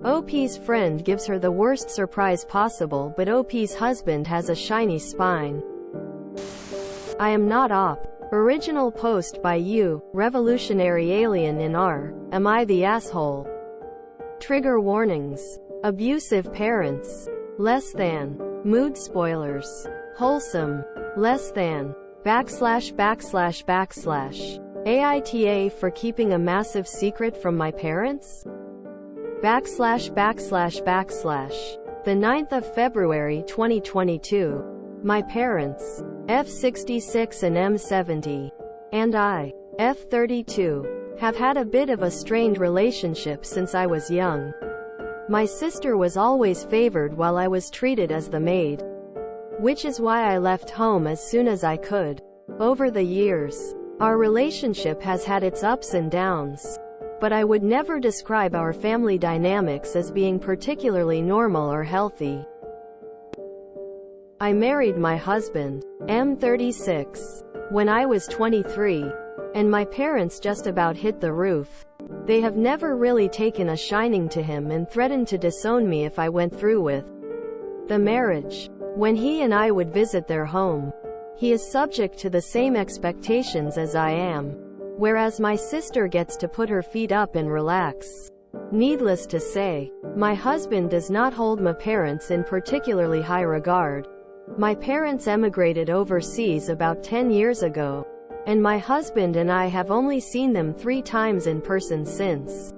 OP's friend gives her the worst surprise possible, but OP's husband has a shiny spine. I am not OP. Original post by you, Revolutionary Alien in R. Am I the asshole? Trigger warnings. Abusive parents. Less than. Mood spoilers. Wholesome. Less than. / AITA for keeping a massive secret from my parents? / The 9th of February 2022. My parents, F66 and M70, and I, F32, have had a bit of a strained relationship since I was young. My sister was always favored while I was treated as the maid, which is why I left home as soon as I could. Over the years, our relationship has had its ups and downs, but I would never describe our family dynamics as being particularly normal or healthy. I married my husband, M36, when I was 23, and my parents just about hit the roof. They have never really taken a shining to him and threatened to disown me if I went through with the marriage. When he and I would visit their home, he is subject to the same expectations as I am, whereas my sister gets to put her feet up and relax. Needless to say, my husband does not hold my parents in particularly high regard. My parents emigrated overseas about 10 years ago, and my husband and I have only seen them 3 times in person since.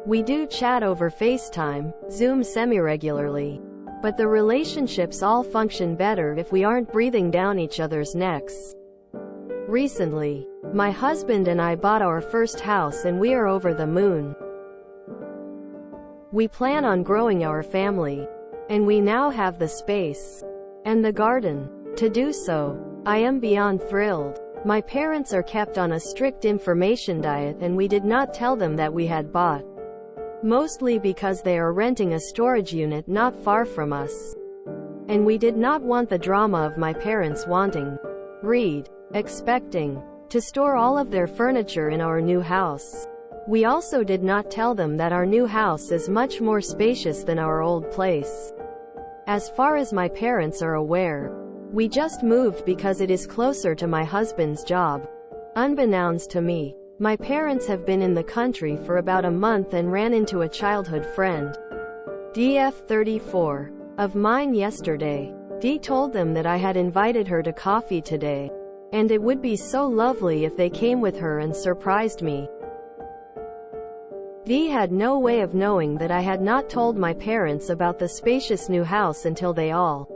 We do chat over FaceTime, Zoom semi-regularly, but the relationships all function better if we aren't breathing down each other's necks. Recently, my husband and I bought our first house and we are over the moon. We plan on growing our family, and we now have the space and the garden to do so. I am beyond thrilled. My parents are kept on a strict information diet and we did not tell them that we had bought. Mostly because they are renting a storage unit not far from us. And we did not want the drama of my parents wanting, expecting to store all of their furniture in our new house. We also did not tell them that our new house is much more spacious than our old place. As far as my parents are aware, we just moved because it is closer to my husband's job. Unbeknownst to me, my parents have been in the country for about a month and ran into a childhood friend, DF34, of mine yesterday. D told them that I had invited her to coffee today, and it would be so lovely if they came with her and surprised me. D had no way of knowing that I had not told my parents about the spacious new house until they all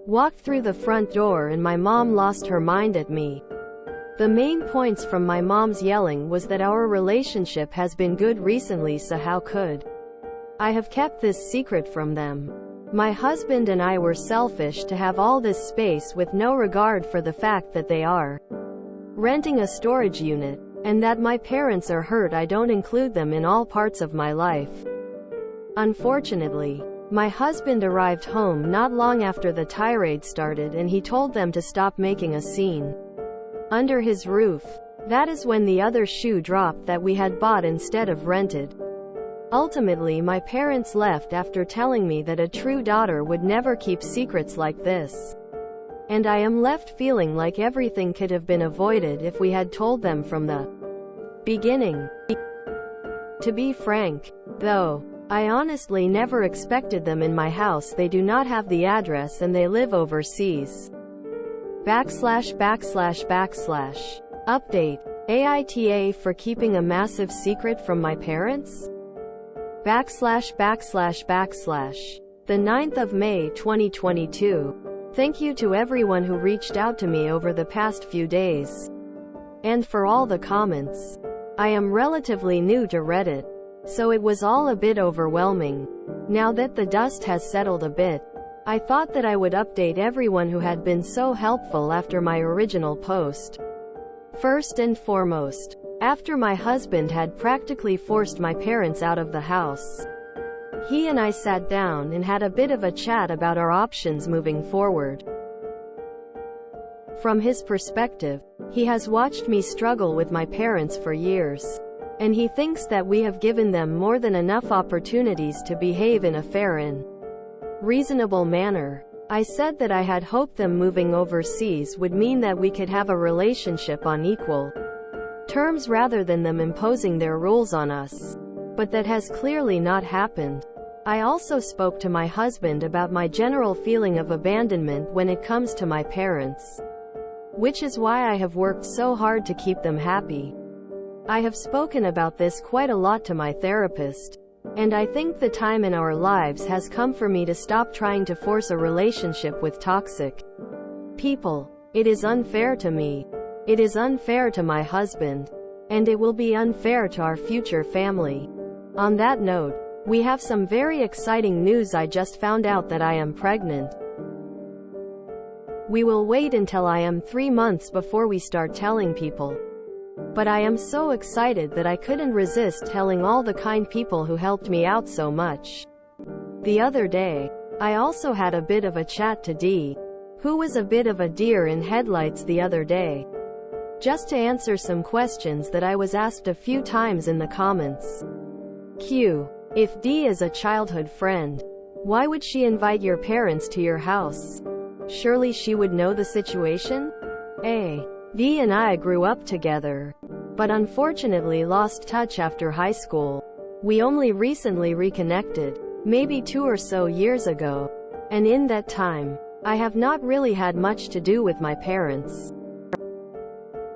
walked through the front door and my mom lost her mind at me. The main points from my mom's yelling was that our relationship has been good recently, so how could I have kept this secret from them? My husband and I were selfish to have all this space with no regard for the fact that they are renting a storage unit, and that my parents are hurt I don't include them in all parts of my life. Unfortunately, my husband arrived home not long after the tirade started and he told them to stop making a scene under his roof. That is when the other shoe dropped that we had bought instead of rented. Ultimately, my parents left after telling me that a true daughter would never keep secrets like this. And I am left feeling like everything could have been avoided if we had told them from the beginning. To be frank, though, I honestly never expected them in my house. They do not have the address and they live overseas. / Update. AITA for keeping a massive secret from my parents? / The 9th of May 2022. Thank you to everyone who reached out to me over the past few days. And for all the comments. I am relatively new to Reddit, so it was all a bit overwhelming. Now that the dust has settled a bit, I thought that I would update everyone who had been so helpful after my original post. First and foremost, after my husband had practically forced my parents out of the house, he and I sat down and had a bit of a chat about our options moving forward. From his perspective, he has watched me struggle with my parents for years, and he thinks that we have given them more than enough opportunities to behave in a fair and reasonable manner. I said that I had hoped them moving overseas would mean that we could have a relationship on equal terms rather than them imposing their rules on us. But that has clearly not happened. I also spoke to my husband about my general feeling of abandonment when it comes to my parents, which is why I have worked so hard to keep them happy. I have spoken about this quite a lot to my therapist, and I think the time in our lives has come for me to stop trying to force a relationship with toxic people. It is unfair to me. It is unfair to my husband. And it will be unfair to our future family. On that note, we have some very exciting news. I just found out that I am pregnant. We will wait until I am 3 months before we start telling people. But I am so excited that I couldn't resist telling all the kind people who helped me out so much. The other day, I also had a bit of a chat to Dee, who was a bit of a deer in headlights the other day, just to answer some questions that I was asked a few times in the comments. Q. If Dee is a childhood friend, why would she invite your parents to your house? Surely she would know the situation? A. Dee and I grew up together, but unfortunately lost touch after high school. We only recently reconnected, maybe 2 or so years ago, and in that time, I have not really had much to do with my parents.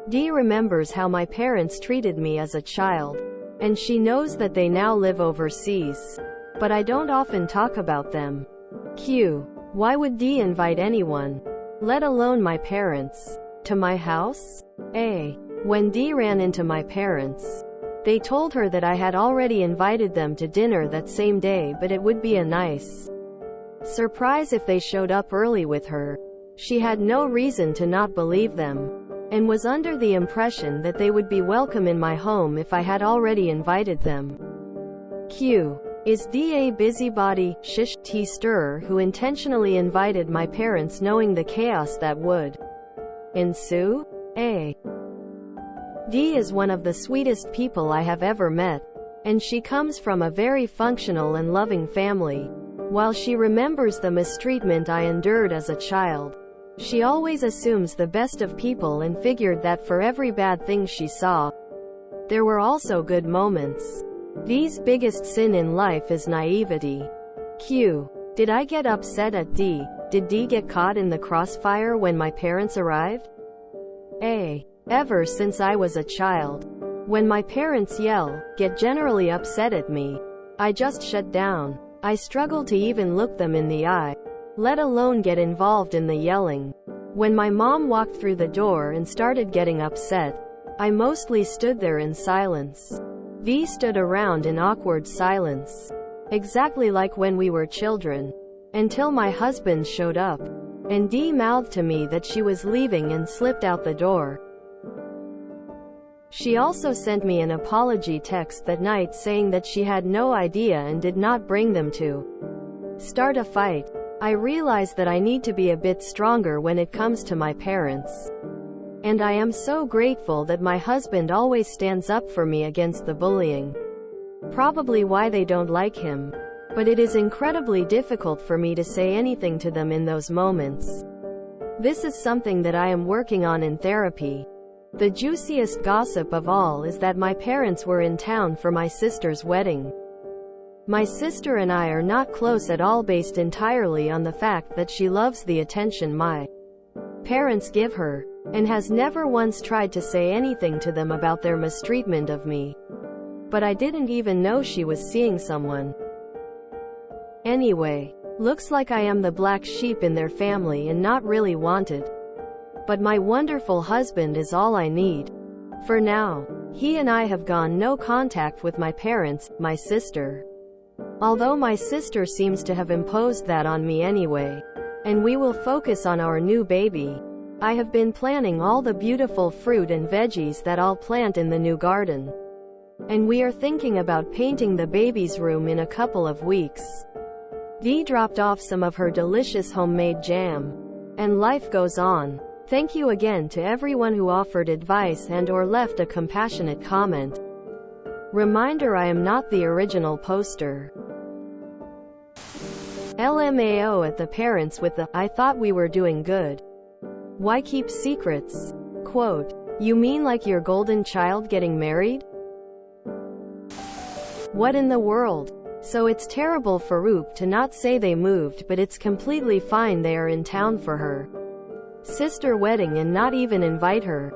Dee remembers how my parents treated me as a child, and she knows that they now live overseas, but I don't often talk about them. Q. Why would Dee invite anyone, let alone my parents, to my house? A. When Dee ran into my parents, they told her that I had already invited them to dinner that same day, but it would be a nice surprise if they showed up early with her. She had no reason to not believe them, and was under the impression that they would be welcome in my home if I had already invited them. Q. Is Dee a busybody, tea stirrer who intentionally invited my parents knowing the chaos that would ensue? A. Dee is one of the sweetest people I have ever met, and she comes from a very functional and loving family. While she remembers the mistreatment I endured as a child, she always assumes the best of people and figured that for every bad thing she saw, there were also good moments. Dee's biggest sin in life is naivety. Q. Did I get upset at Dee? Did Dee get caught in the crossfire when my parents arrived? A. Ever since I was a child, when my parents get generally upset at me, I just shut down. I struggle to even look them in the eye, let alone get involved in the yelling. When my mom walked through the door and started getting upset, I mostly stood there in silence. Dee stood around in awkward silence, exactly like when we were children, until my husband showed up, and Dee mouthed to me that she was leaving and slipped out the door. She also sent me an apology text that night saying that she had no idea and did not bring them to start a fight. I realize that I need to be a bit stronger when it comes to my parents. And I am so grateful that my husband always stands up for me against the bullying. Probably why they don't like him. But it is incredibly difficult for me to say anything to them in those moments. This is something that I am working on in therapy. The juiciest gossip of all is that my parents were in town for my sister's wedding. My sister and I are not close at all, based entirely on the fact that she loves the attention my parents give her, and has never once tried to say anything to them about their mistreatment of me. But I didn't even know she was seeing someone. Anyway, looks like I am the black sheep in their family and not really wanted. But my wonderful husband is all I need. For now, he and I have gone no contact with my parents, my sister. Although my sister seems to have imposed that on me anyway. And we will focus on our new baby. I have been planning all the beautiful fruit and veggies that I'll plant in the new garden. And we are thinking about painting the baby's room in a couple of weeks. Dee dropped off some of her delicious homemade jam. And life goes on. Thank you again to everyone who offered advice and/or left a compassionate comment. Reminder, I am not the original poster. LMAO at the parents with the, I thought we were doing good. Why keep secrets? Quote, you mean like your golden child getting married? What in the world? So it's terrible for Oop to not say they moved, but it's completely fine they are in town for her sister wedding and not even invite her.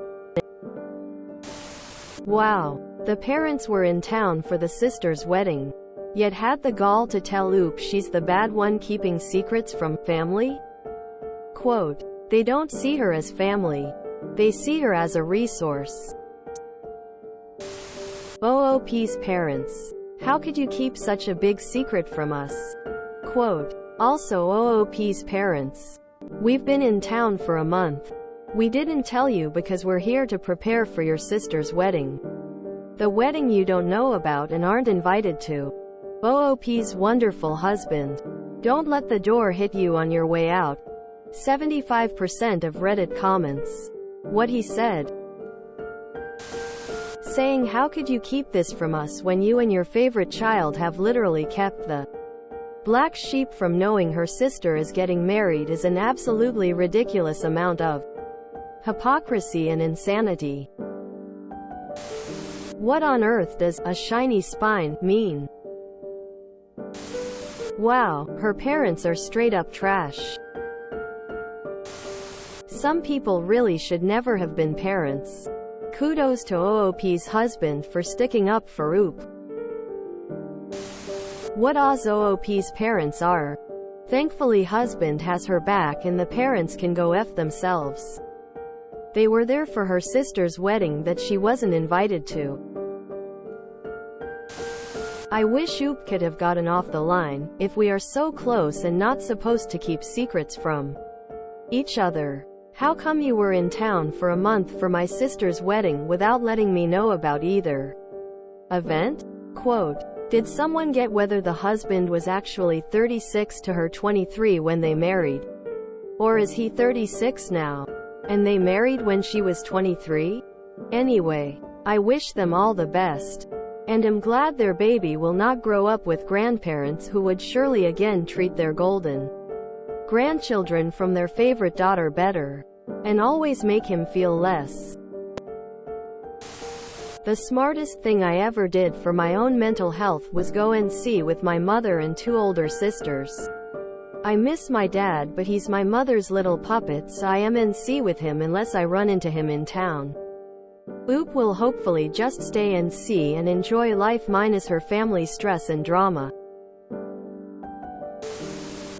Wow. The parents were in town for the sister's wedding, yet had the gall to tell Oop she's the bad one keeping secrets from family? Quote, they don't see her as family. They see her as a resource. OOP's parents. How could you keep such a big secret from us? Quote, also OOP's parents. We've been in town for a month. We didn't tell you because we're here to prepare for your sister's wedding. The wedding you don't know about and aren't invited to. OOP's wonderful husband. Don't let the door hit you on your way out. 75% of Reddit comments. What he said. Saying how could you keep this from us when you and your favorite child have literally kept the black sheep from knowing her sister is getting married is an absolutely ridiculous amount of hypocrisy and insanity. What on earth does a shiny spine mean? Wow, her parents are straight up trash. Some people really should never have been parents. Kudos to OOP's husband for sticking up for Oop. What Oz OOP's parents are. Thankfully husband has her back and the parents can go F themselves. They were there for her sister's wedding that she wasn't invited to. I wish Oop could have gotten off the line, if we are so close and not supposed to keep secrets from each other. How come you were in town for a month for my sister's wedding without letting me know about either event? Quote, did someone get whether the husband was actually 36 to her 23 when they married? Or is he 36 now? And they married when she was 23? Anyway, I wish them all the best. And am glad their baby will not grow up with grandparents who would surely again treat their golden grandchildren from their favorite daughter better. And always make him feel less. The smartest thing I ever did for my own mental health was go NC with my mother and 2 older sisters. I miss my dad, but he's my mother's little puppet, so I am NC with him unless I run into him in town. Oop will hopefully just stay NC and enjoy life minus her family stress and drama.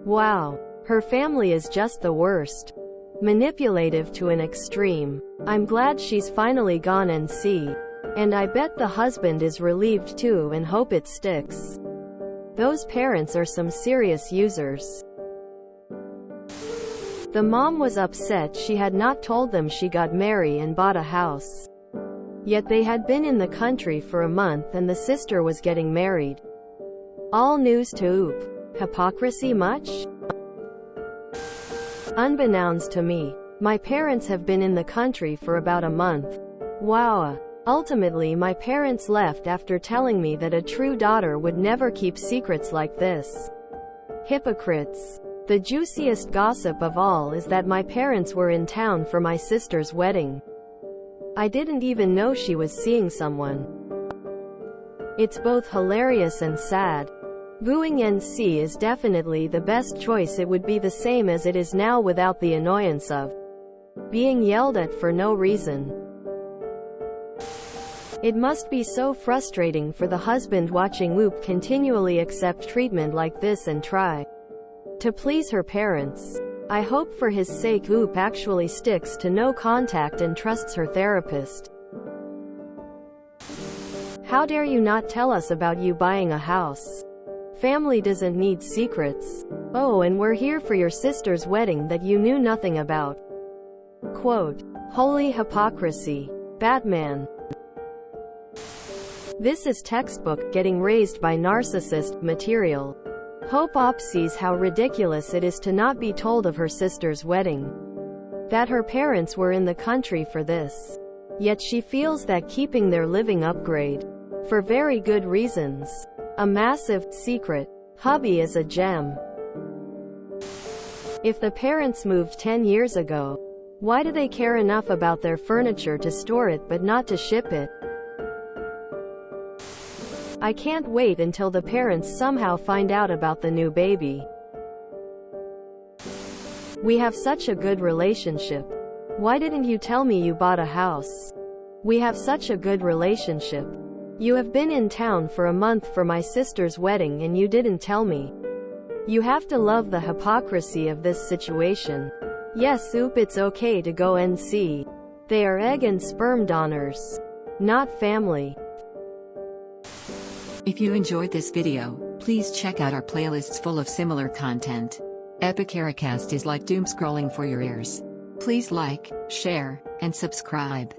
Wow. Her family is just the worst. Manipulative to an extreme. I'm glad she's finally gone NC. And I bet the husband is relieved too and hope it sticks. Those parents are some serious users. The mom was upset she had not told them she got married and bought a house. Yet they had been in the country for a month and the sister was getting married. All news to Oop. Hypocrisy much? Unbeknownst to me, my parents have been in the country for about a month. Wow. Ultimately my parents left after telling me that a true daughter would never keep secrets like this. Hypocrites. The juiciest gossip of all is that my parents were in town for my sister's wedding. I didn't even know she was seeing someone. It's both hilarious and sad. Gooing NC is definitely the best choice. It would be the same as it is now without the annoyance of being yelled at for no reason. It must be so frustrating for the husband watching Oop continually accept treatment like this and try to please her parents. I hope for his sake Oop actually sticks to no contact and trusts her therapist. How dare you not tell us about you buying a house? Family doesn't need secrets. Oh, and we're here for your sister's wedding that you knew nothing about. Quote, holy hypocrisy. Batman. This is textbook getting raised by narcissist material. Hope Op sees how ridiculous it is to not be told of her sister's wedding. That her parents were in the country for this. Yet she feels that keeping their living upgrade For very good reasons. A massive secret. Hubby is a gem. If the parents moved 10 years ago, why do they care enough about their furniture to store it but not to ship it? I can't wait until the parents somehow find out about the new baby. We have such a good relationship. Why didn't you tell me you bought a house? We have such a good relationship. You have been in town for a month for my sister's wedding and you didn't tell me. You have to love the hypocrisy of this situation. Yes, it's okay to go and see. They are egg and sperm donors, not family. If you enjoyed this video, please check out our playlists full of similar content. Epic Ericast is like doom scrolling for your ears. Please like, share, and subscribe.